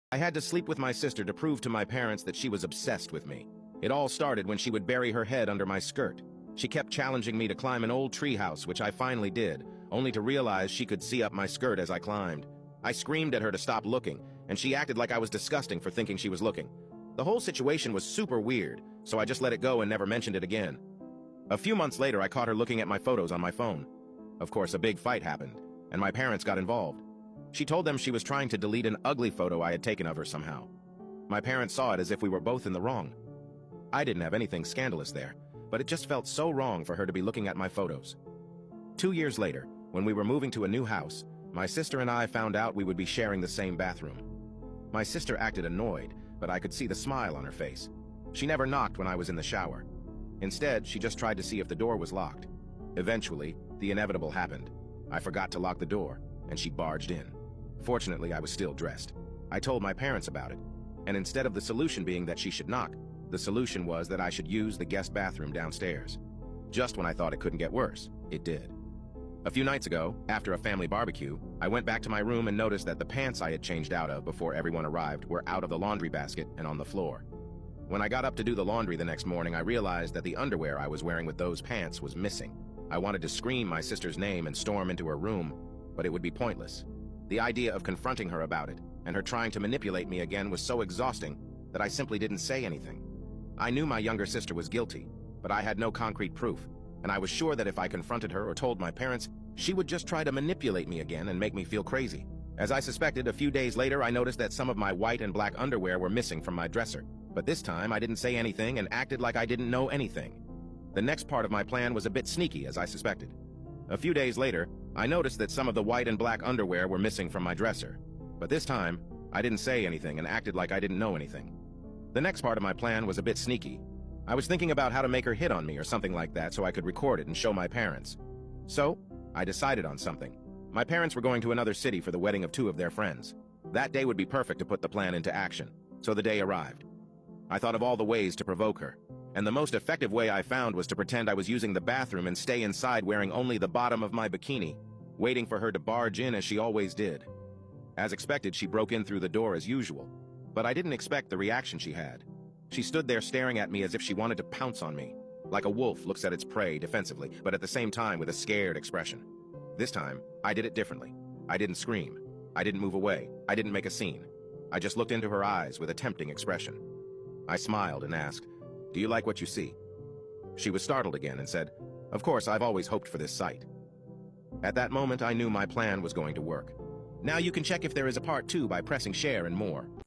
I had to sleep with my sister to prove to my parents that she was obsessed with me. It all started when she would bury her head under my skirt. She kept challenging me to climb an old treehouse, which I finally did, only to realize she could see up my skirt as I climbed. I screamed at her to stop looking, and she acted like I was disgusting for thinking she was looking. The whole situation was super weird, so I just let it go and never mentioned it again. A few months later, I caught her looking at my photos on my phone. Of course, a big fight happened, and my parents got involved. She told them she was trying to delete an ugly photo I had taken of her somehow. My parents saw it as if we were both in the wrong. I didn't have anything scandalous there, but it just felt so wrong for her to be looking at my photos. 2 years later, when we were moving to a new house, my sister and I found out we would be sharing the same bathroom. My sister acted annoyed, but I could see the smile on her face. She never knocked when I was in the shower. Instead, she just tried to see if the door was locked. Eventually, the inevitable happened. I forgot to lock the door, and she barged in. Fortunately, I was still dressed. I told my parents about it, and instead of the solution being that she should knock, the solution was that I should use the guest bathroom downstairs. Just when I thought it couldn't get worse, it did. A few nights ago, after a family barbecue, I went back to my room and noticed that the pants I had changed out of before everyone arrived were out of the laundry basket and on the floor. When I got up to do the laundry the next morning, I realized that the underwear I was wearing with those pants was missing. I wanted to scream my sister's name and storm into her room, but it would be pointless. The idea of confronting her about it, and her trying to manipulate me again, was so exhausting that I simply didn't say anything. I knew my younger sister was guilty, but I had no concrete proof, and I was sure that if I confronted her or told my parents, she would just try to manipulate me again and make me feel crazy. As I suspected, a few days later, I noticed that some of my white and black underwear were missing from my dresser. But this time, I didn't say anything and acted like I didn't know anything. The next part of my plan was a bit sneaky, as I suspected. A few days later, I noticed that some of the white and black underwear were missing from my dresser. But this time, I didn't say anything and acted like I didn't know anything. The next part of my plan was a bit sneaky. I was thinking about how to make her hit on me or something like that so I could record it and show my parents. So, I decided on something. My parents were going to another city for the wedding of 2 of their friends. That day would be perfect to put the plan into action, so the day arrived. I thought of all the ways to provoke her, and the most effective way I found was to pretend I was using the bathroom and stay inside wearing only the bottom of my bikini, waiting for her to barge in as she always did. As expected, she broke in through the door as usual, but I didn't expect the reaction she had. She stood there staring at me as if she wanted to pounce on me, like a wolf looks at its prey defensively, but at the same time with a scared expression. This time, I did it differently. I didn't scream. I didn't move away. I didn't make a scene. I just looked into her eyes with a tempting expression. I smiled and asked, "Do you like what you see?" She was startled again and said, "Of course, I've always hoped for this sight." At that moment, I knew my plan was going to work. Now you can check if there is a part 2 by pressing share and more.